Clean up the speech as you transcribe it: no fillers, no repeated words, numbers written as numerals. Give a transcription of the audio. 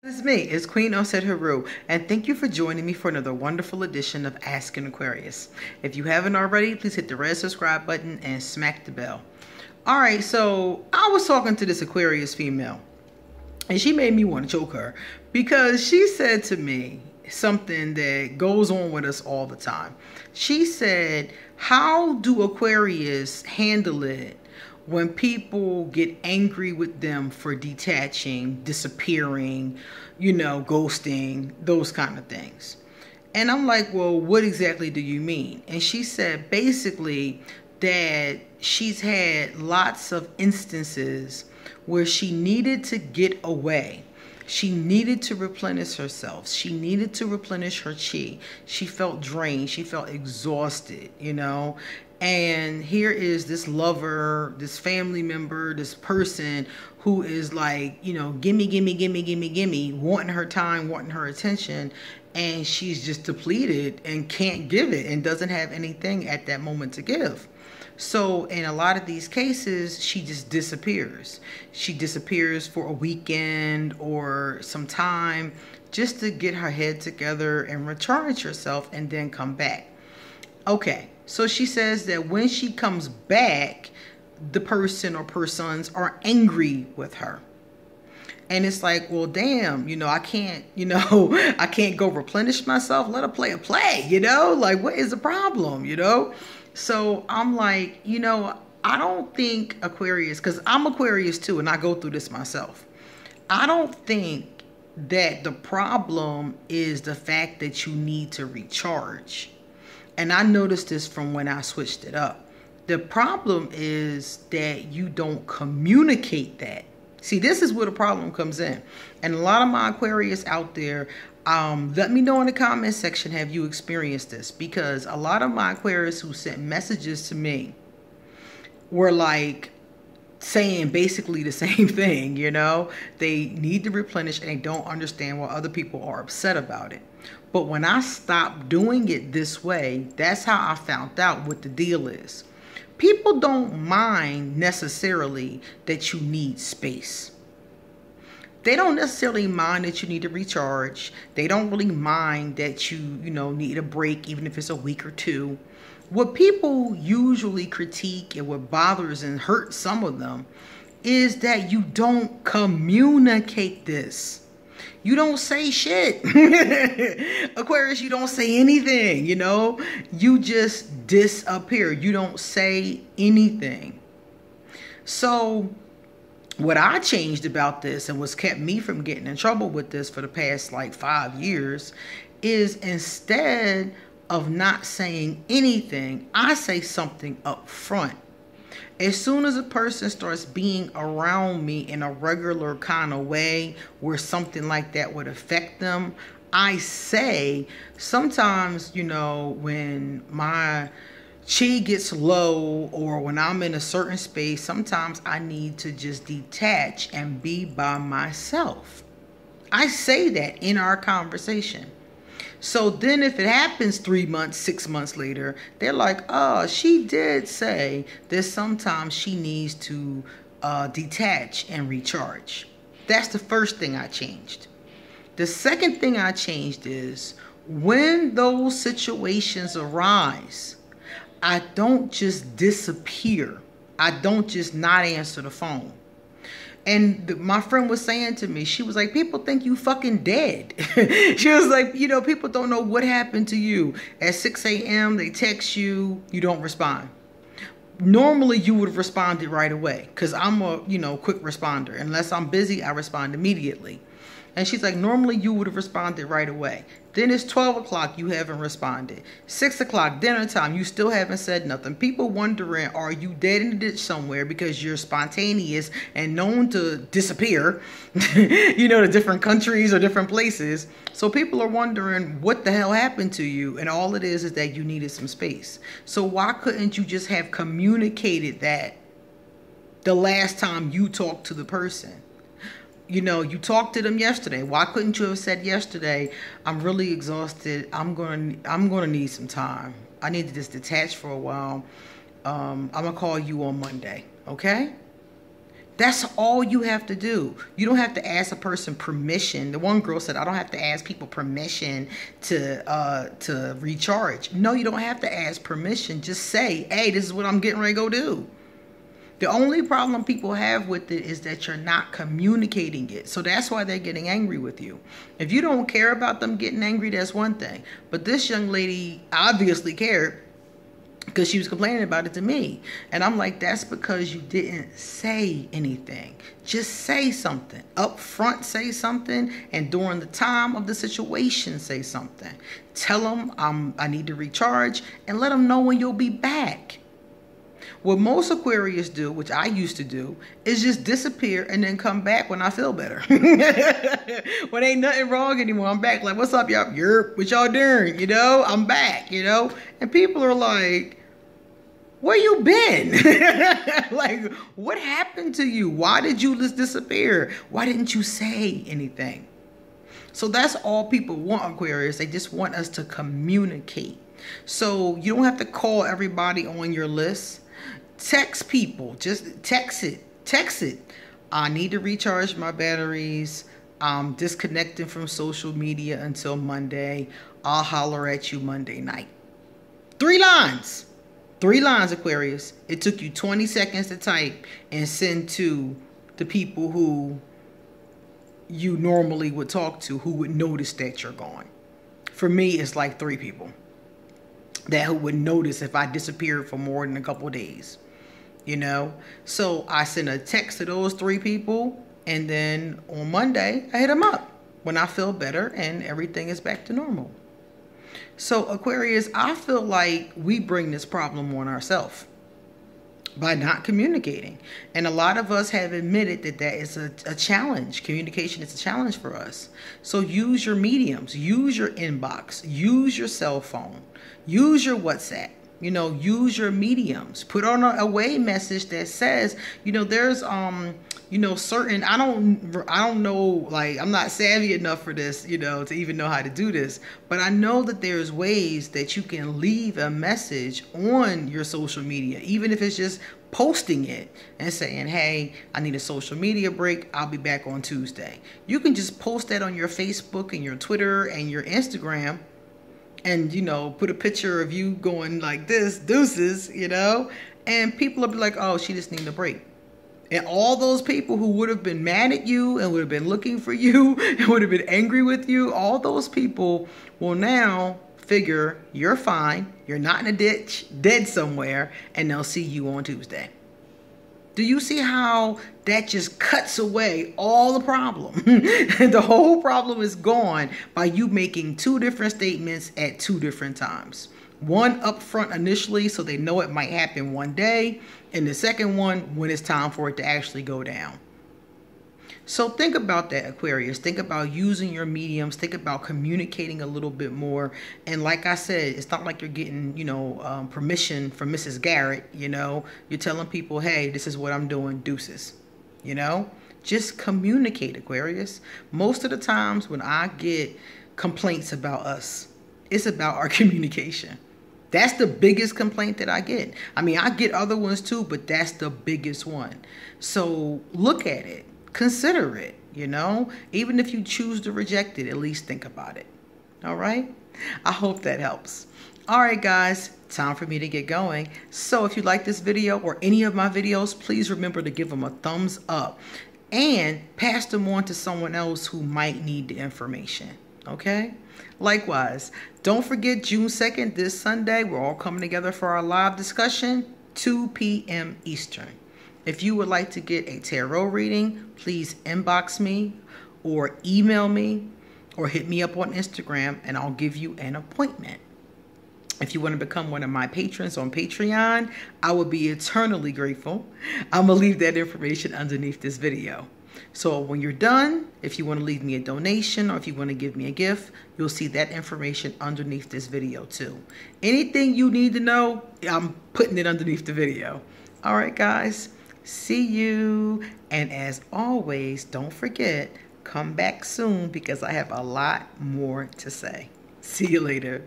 It's me, it's Queen Osset Haru, and thank you for joining me for another wonderful edition of Ask an Aquarius. If you haven't already, please hit the red subscribe button and smack the bell. Alright, so I was talking to this Aquarius female, and she made me want to choke her because she said to me something that goes on with us all the time. She said, how do Aquarius handle it when people get angry with them for detaching, disappearing, ghosting, those kind of things? And I'm like, well, what exactly do you mean? And she said basically that she's had lots of instances where she needed to get away. She needed to replenish herself. She needed to replenish her chi. She felt drained. She felt exhausted, And here is this lover, this family member, this person who is like, gimme, gimme, gimme, gimme, gimme, wanting her time, wanting her attention. And she's just depleted and can't give it and doesn't have anything at that moment to give. So in a lot of these cases, she just disappears. She disappears for a weekend or some time just to get her head together and recharge herself and then come back. Okay, so she says that when she comes back, the person or persons are angry with her. And it's like, well, damn, I can't, I can't go replenish myself. Let her play a play, like, what is the problem, So I'm like, I don't think Aquarius, because I'm Aquarius too, and I go through this myself. I don't think that the problem is the fact that you need to recharge. And I noticed this from when I switched it up. The problem is that you don't communicate that. See, this is where the problem comes in. And a lot of my Aquarius out there, let me know in the comment section, have you experienced this? Because a lot of my Aquarius who sent messages to me were like saying basically the same thing, They need to replenish and they don't understand why other people are upset about it. But when I stopped doing it this way, that's how I found out what the deal is. People don't mind necessarily that you need space. They don't necessarily mind that you need to recharge. They don't really mind that you, need a break, even if it's a week or two. What people usually critique and what bothers and hurts some of them is that you don't communicate this. You don't say shit. Aquarius, you don't say anything, You just disappear. You don't say anything. So what I changed about this and what's kept me from getting in trouble with this for the past like 5 years is instead of not saying anything, I say something up front. As soon as a person starts being around me in a regular kind of way where something like that would affect them, I say sometimes, when my chi gets low or when I'm in a certain space, sometimes I need to just detach and be by myself. I say that in our conversation. So then if it happens 3 months, 6 months later, they're like, oh, she did say that sometimes she needs to detach and recharge. That's the first thing I changed. The second thing I changed is when those situations arise, I don't just disappear. I don't just not answer the phone. And my friend was saying to me, she was like, people think you fucking dead. She was like, people don't know what happened to you. At 6 a.m., they text you, you don't respond. Normally, you would have responded right away because I'm a, quick responder. Unless I'm busy, I respond immediately. And she's like, normally you would have responded right away. Then it's 12 o'clock, you haven't responded. 6 o'clock, dinner time, you still haven't said nothing. People wondering, are you dead in the ditch somewhere because you're spontaneous and known to disappear, to different countries or different places. So people are wondering what the hell happened to you. And all it is that you needed some space. So why couldn't you just have communicated that the last time you talked to the person? You talked to them yesterday. Why couldn't you have said yesterday, I'm really exhausted. I'm gonna need some time. I need to just detach for a while. I'm gonna call you on Monday. Okay? That's all you have to do. You don't have to ask a person permission. The one girl said, I don't have to ask people permission to recharge. No, you don't have to ask permission. Just say, hey, this is what I'm getting ready to go do. The only problem people have with it is that you're not communicating it. So that's why they're getting angry with you. If you don't care about them getting angry, that's one thing. But this young lady obviously cared, because she was complaining about it to me. And I'm like, that's because you didn't say anything. Just say something. Up front, say something. And during the time of the situation, say something. Tell them I need to recharge, and let them know when you'll be back. What most Aquarius do, which I used to do, is just disappear and then come back when I feel better. When ain't nothing wrong anymore, I'm back. Like, what's up, y'all? What y'all doing? You know, I'm back, you know? And people are like, where you been? Like, what happened to you? Why did you just disappear? Why didn't you say anything? So that's all people want, Aquarius. They just want us to communicate. So you don't have to call everybody on your list. Text people. Just text it. Text it. I need to recharge my batteries. I'm disconnecting from social media until Monday. I'll holler at you Monday night. 3 lines. 3 lines, Aquarius. It took you 20 seconds to type and send to the people who you normally would talk to, who would notice that you're gone. For me, it's like 3 people that would notice if I disappeared for more than a couple of days. You know, so I sent a text to those 3 people, and then on Monday I hit them up when I feel better and everything is back to normal. So Aquarius, I feel like we bring this problem on ourselves by not communicating. And a lot of us have admitted that that is a challenge. Communication is a challenge for us. So use your mediums, use your inbox, use your cell phone, use your WhatsApp. You know, use your mediums. Put on a away message that says, you know, there's you know, certain, I don't know, like, I'm not savvy enough for this, you know, to even know how to do this, but I know that there's ways that you can leave a message on your social media, even if it's just posting it and saying, hey, I need a social media break, I'll be back on Tuesday. You can just post that on your Facebook and your Twitter and your Instagram, and, you know, put a picture of you going like this, deuces, you know, and people will be like, oh, she just needs a break. And all those people who would have been mad at you and would have been looking for you and would have been angry with you, all those people will now figure you're fine, you're not in a ditch, dead somewhere, and they'll see you on Tuesday. Do you see how that just cuts away all the problem? The whole problem is gone by you making 2 different statements at 2 different times. One up front initially so they know it might happen one day, and the second one when it's time for it to actually go down. So think about that, Aquarius. Think about using your mediums. Think about communicating a little bit more. And like I said, it's not like you're getting, you know, permission from Mrs. Garrett, you know. You're telling people, hey, this is what I'm doing, deuces, you know. Just communicate, Aquarius. Most of the times when I get complaints about us, it's about our communication. That's the biggest complaint that I get. I mean, I get other ones too, but that's the biggest one. So look at it. Consider it, you know. Even if you choose to reject it, at least think about it. All right? I hope that helps. All right, guys. Time for me to get going. So if you like this video or any of my videos, please remember to give them a thumbs up and pass them on to someone else who might need the information. Okay? Likewise, don't forget June 2nd, this Sunday, we're all coming together for our live discussion, 2 p.m. Eastern. If you would like to get a tarot reading, please inbox me or email me or hit me up on Instagram and I'll give you an appointment. If you want to become one of my patrons on Patreon, I will be eternally grateful. I'm going to leave that information underneath this video. So when you're done, if you want to leave me a donation or if you want to give me a gift, you'll see that information underneath this video too. Anything you need to know, I'm putting it underneath the video. All right, guys. See you. And as always, don't forget, come back soon because I have a lot more to say. See you later.